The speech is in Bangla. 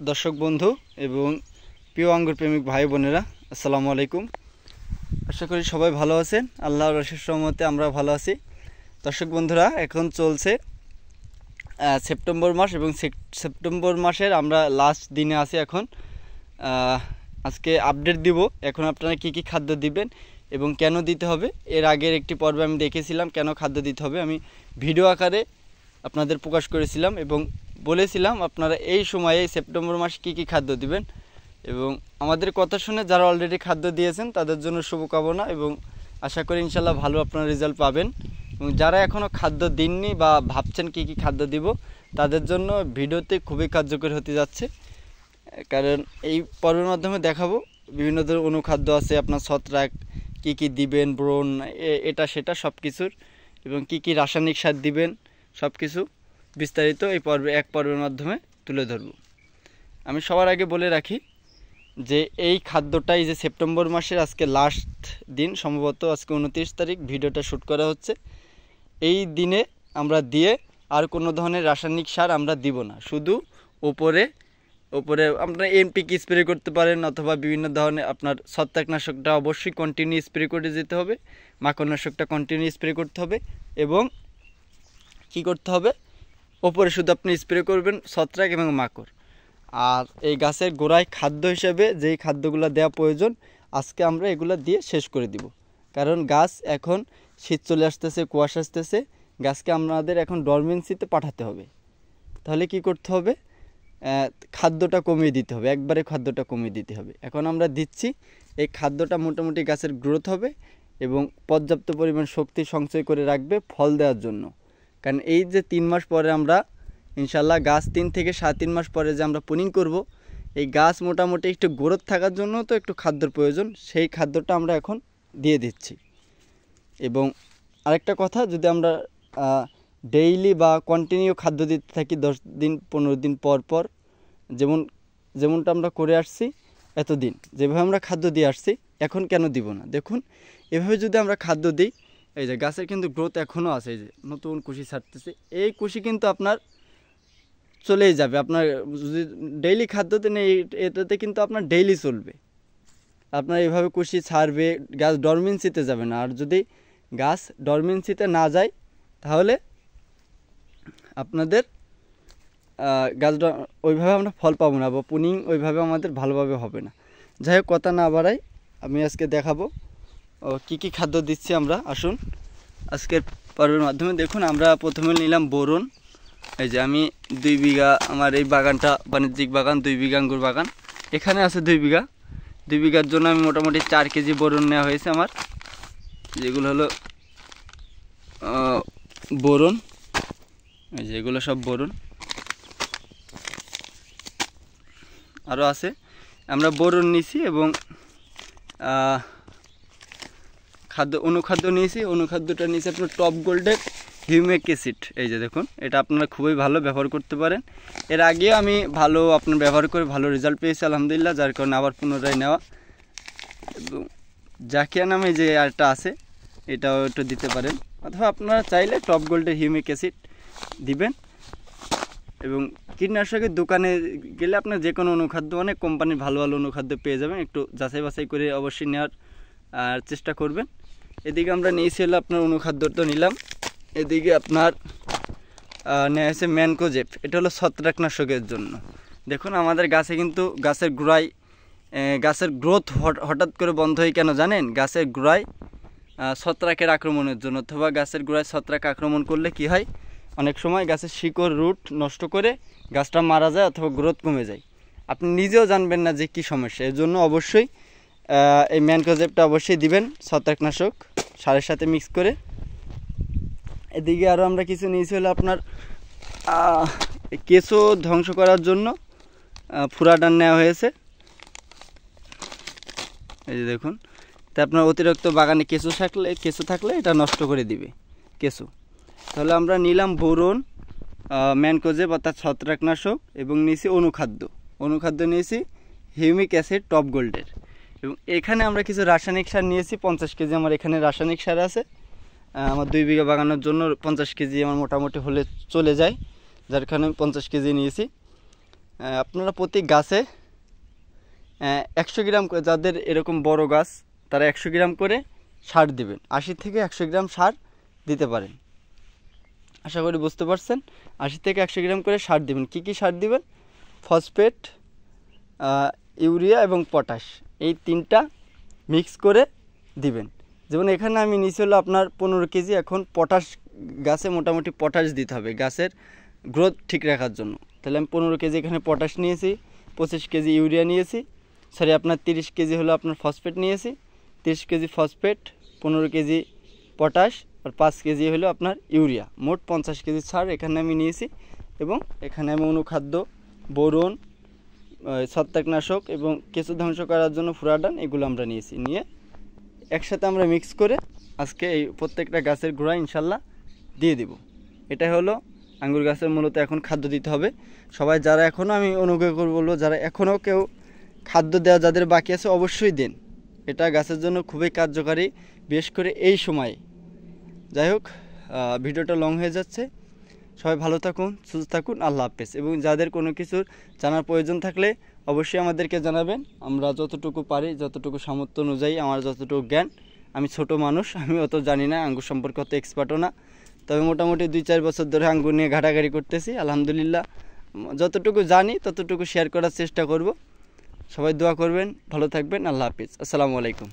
দর্শক বন্ধু এবং প্রিয় আঙ্গুর প্রেমিক ভাই বোনেরা, আসসালামু আলাইকুম। আশা করি সবাই ভালো আছেন। আল্লাহর অশেষ রহমতে আমরা ভালো আছি। দর্শক বন্ধুরা, এখন চলছে সেপ্টেম্বর মাস এবং সেপ্টেম্বর মাসের আমরা লাস্ট দিনে আছি। এখন আজকে আপডেট দিব এখন আপনারা কি কি খাদ্য দিবেন এবং কেন দিতে হবে। এর আগের একটি পর্বে আমি দেখেছিলাম কেন খাদ্য দিতে হবে, আমি ভিডিও আকারে আপনাদের প্রকাশ করেছিলাম এবং বলেছিলাম আপনারা এই সময়ে সেপ্টেম্বর মাসে কি কি খাদ্য দিবেন। এবং আমাদের কথা শুনে যারা অলরেডি খাদ্য দিয়েছেন তাদের জন্য শুভকামনা এবং আশা করি ইনশাল্লাহ ভালো আপনারা রেজাল্ট পাবেন। এবং যারা এখনও খাদ্য দিননি বা ভাবছেন কি কি খাদ্য দিব, তাদের জন্য ভিডিওতে খুবই কার্যকর হতে যাচ্ছে। কারণ এই পর্বের মাধ্যমে দেখাবো বিভিন্ন ধরনের অনুখাদ্য আছে, আপনার ছত্রাক কি কি দিবেন, ব্রণ এটা সেটা সব কিছুর, এবং কি কি রাসায়নিক সার দিবেন সব কিছু বিস্তারিত এই পর্বের মাধ্যমে তুলে ধরব। আমি সবার আগে বলে রাখি যে এই খাদ্যটাই যে সেপ্টেম্বর মাসের আজকে লাস্ট দিন, সম্ভবত আজকে 29 তারিখ ভিডিওটা শ্যুট করা হচ্ছে। এই দিনে আমরা দিয়ে আর কোনো ধরনের রাসায়নিক সার আমরা দিব না, শুধু ওপরে আপনারা এনপিকে স্প্রে করতে পারেন অথবা বিভিন্ন ধরনের আপনার ছত্রাকনাশকটা অবশ্যই কন্টিনিউ স্প্রে করে যেতে হবে, মাকড়নাশকটা কন্টিনিউ স্প্রে করতে হবে। এবং কি করতে হবে, ওপরে শুধু আপনি স্প্রে করবেন ছত্রাক এবং মাকড়। আর এই গাছের গোড়ায় খাদ্য হিসেবে যেই খাদ্যগুলো দেওয়া প্রয়োজন আজকে আমরা এগুলো দিয়ে শেষ করে দিব। কারণ গাছ এখন শীত চলে আসতেছে, কুয়াশা আসতেছে, গাছকে আমাদের এখন ডরমেন্সিতে পাঠাতে হবে। তাহলে কি করতে হবে, খাদ্যটা কমিয়ে দিতে হবে, একবারে খাদ্যটা কমিয়ে দিতে হবে। এখন আমরা দিচ্ছি, এই খাদ্যটা মোটামুটি গাছের গ্রোথ হবে এবং পর্যাপ্ত পরিমাণ শক্তি সঞ্চয় করে রাখবে ফল দেওয়ার জন্য। কারণ এই যে 3 মাস পরে আমরা ইনশাল্লাহ গাছ 3 থেকে 3.5 মাস পরে যে আমরা পুনিং করব, এই গাছ মোটামুটি একটু গ্রোথ থাকার জন্য তো একটু খাদ্যর প্রয়োজন, সেই খাদ্যটা আমরা এখন দিয়ে দিচ্ছি। এবং আরেকটা কথা, যদি আমরা ডেইলি বা কন্টিনিউ খাদ্য দিতে থাকি 10 দিন 15 দিন পর পর, যেমনটা আমরা করে আসছি এতদিন, যেভাবে আমরা খাদ্য দিয়ে আসছি, এখন কেন দিব না? দেখুন, এভাবে যদি আমরা খাদ্য দিই, এই যে গাছের কিন্তু গ্রোথ এখনও আছে, এই যে নতুন কুশি ছাড়তেছে, এই কুশি কিন্তু আপনার চলেই যাবে। আপনার যদি ডেইলি খাদ্য দেন এটাতে কিন্তু আপনার ডেইলি চলবে, আপনার এইভাবে কুশি ছাড়বে, গাছ ডরমেন্সিতে যাবে না। আর যদি গাছ ডরমেন্সিতে না যায় তাহলে আপনাদের গাছটা ওইভাবে আমরা ফল পাবো না বা পুনিং ওইভাবে আমাদের ভালোভাবে হবে না। যাই হোক, কথা না বাড়াই, আমি আজকে দেখাবো কি কি খাদ্য দিচ্ছি আমরা। আসুন আজকের পর্বের মাধ্যমে দেখুন। আমরা প্রথমে নিলাম বোরন। এই যে আমি 2 বিঘা, আমার এই বাগানটা বাণিজ্যিক বাগান, 2 বিঘা আঙ্গুর বাগান, এখানে আছে 2 বিঘা। 2 বিঘার জন্য আমি মোটামুটি 4 কেজি বোরন নেওয়া হয়েছে আমার, যেগুলো হলো বোরন। এই যে এগুলো সব বোরন, আরও আছে। আমরা বোরন নিয়েছি এবং অনুখাদ্য নিয়েছি। অনুখাদ্যটা নিয়েছি আপনার টপ গোল্ডের হিউমিক অ্যাসিড। এই যে দেখুন, এটা আপনারা খুবই ভালো ব্যবহার করতে পারেন। এর আগে আমি ভালো আপনার ব্যবহার করে ভালো রেজাল্ট পেয়েছি আলহামদুলিল্লাহ, যার কারণে আবার পুনরায় নেওয়া। এবং জাকিয়া নামে যে আরটা আছে, এটাও একটু দিতে পারেন, অথবা আপনারা চাইলে টপ গোল্ডের হিউমিক অ্যাসিড দিবেন। এবং কীটনাশকের দোকানে গেলে আপনার যে কোনো অনুখাদ্য, অনেক কোম্পানির ভালো ভালো অনুখাদ্য পেয়ে যাবেন, একটু যাচাই বাছাই করে অবশ্যই নেওয়ার চেষ্টা করবেন। এদিকে আমরা নিয়েছি হলো আপনার অনুখাদ্য তো নিলাম, এদিকে আপনার নেওয়া হয়েছে ম্যানকোজেব। এটা হলো ছত্রাকনাশকের জন্য। দেখুন, আমাদের গাছে কিন্তু গাছের গোড়ায় গাছের গ্রোথ হঠাৎ করে বন্ধ হয় কেন জানেন? গাছের গোড়ায় ছত্রাকের আক্রমণের জন্য, অথবা গাছের গোড়ায় ছত্রাক আক্রমণ করলে কি হয়, অনেক সময় গাছের শিকড় রুট নষ্ট করে গাছটা মারা যায় অথবা গ্রোথ কমে যায়। আপনি নিজেও জানবেন না যে কী সমস্যা। এর জন্য অবশ্যই এই ম্যানকোজেবটা অবশ্যই দিবেন, ছত্রাকনাশক সারের সাথে মিক্স করে। এদিকে আরও আমরা কিছু নিয়েছি হলো আপনার কেঁচো ধ্বংস করার জন্য ফুরাডান নেওয়া হয়েছে। এই যে দেখুন, তা আপনার অতিরিক্ত বাগানে কেঁচো থাকলে এটা নষ্ট করে দিবে কেঁচো। তাহলে আমরা নিলাম বোরন, ম্যানকোজেব অর্থাৎ ছত্রাকনাশক, এবং নিয়েছি অনুখাদ্য নিয়েছি হিউমিক অ্যাসিড টপ গোল্ডের। এবং এখানে আমরা কিছু রাসায়নিক সার নিয়েছি 50 কেজি। আমার এখানে রাসায়নিক সার আছে, আমার 2 বিঘা বাগানোর জন্য 50 কেজি আমার মোটামুটি হলে চলে যায়, যার কারণে আমি 50 কেজি নিয়েছি। আপনারা প্রতি গাছে 100 গ্রাম করে, যাদের এরকম বড় গাছ তারা 100 গ্রাম করে সার দিবেন। 80 থেকে 100 গ্রাম সার দিতে পারেন। আশা করি বুঝতে পারছেন। 80 থেকে 100 গ্রাম করে সার দিবেন। কি কি সার দিবেন? ফসফেট, ইউরিয়া এবং পটাশ, এই 3টা মিক্স করে দিবেন। যেমন এখানে আমি নিচে হলো আপনার 15 কেজি। এখন পটাশ, গাছে মোটামুটি পটাশ দিতে হবে গাছের গ্রোথ ঠিক রাখার জন্য। তাহলে আমি 15 কেজি এখানে পটাশ নিয়েছি, 25 কেজি ইউরিয়া নিয়েছি, সরি আপনার 30 কেজি হলো আপনার ফসফেট নিয়েছি। 30 কেজি ফসফেট, 15 কেজি পটাশ আর 5 কেজি হলো আপনার ইউরিয়া, মোট 50 কেজি সার এখানে আমি নিয়েছি। এবং এখানে আমি অনুখাদ্য, বোরন, ছত্রাকনাশক এবং কেঁচো ধ্বংস করার জন্য ফুরাডান, এগুলো আমরা নিয়েছি। নিয়ে একসাথে আমরা মিক্স করে আজকে এই প্রত্যেকটা গাছের গোড়ায় ইনশাল্লাহ দিয়ে দিব। এটা হলো আঙ্গুর গাছের মূলত এখন খাদ্য দিতে হবে। সবাই যারা এখনও, আমি অনুগ্রহ করে বলবো, যারা এখনও কেউ খাদ্য দেওয়া যাদের বাকি আছে অবশ্যই দেন। এটা গাছের জন্য খুবই কার্যকারী, বিশেষ করে এই সময়ে। যাই হোক, ভিডিওটা লং হয়ে যাচ্ছে। সবাই ভালো থাকুন, সুস্থ থাকুন, আল্লাহ হাফেজ। এবং যাদের কোনো কিছুর জানার প্রয়োজন থাকলে অবশ্যই আমাদেরকে জানাবেন। আমরা যতটুকু পারি, যতটুকু সামর্থ্য অনুযায়ী, আমার যতটুকু জ্ঞান, আমি ছোট মানুষ, আমি অত জানি না, আঙ্গুর সম্পর্কে অত এক্সপার্টও না। তবে মোটামুটি 2-4 বছর ধরে আঙ্গুর নিয়ে ঘাটাঘাটি করতেছি। আলহামদুলিল্লাহ যতটুকু জানি ততটুকু শেয়ার করার চেষ্টা করব। সবাই দোয়া করবেন, ভালো থাকবেন, আল্লাহ হাফেজ, আসসালামু আলাইকুম।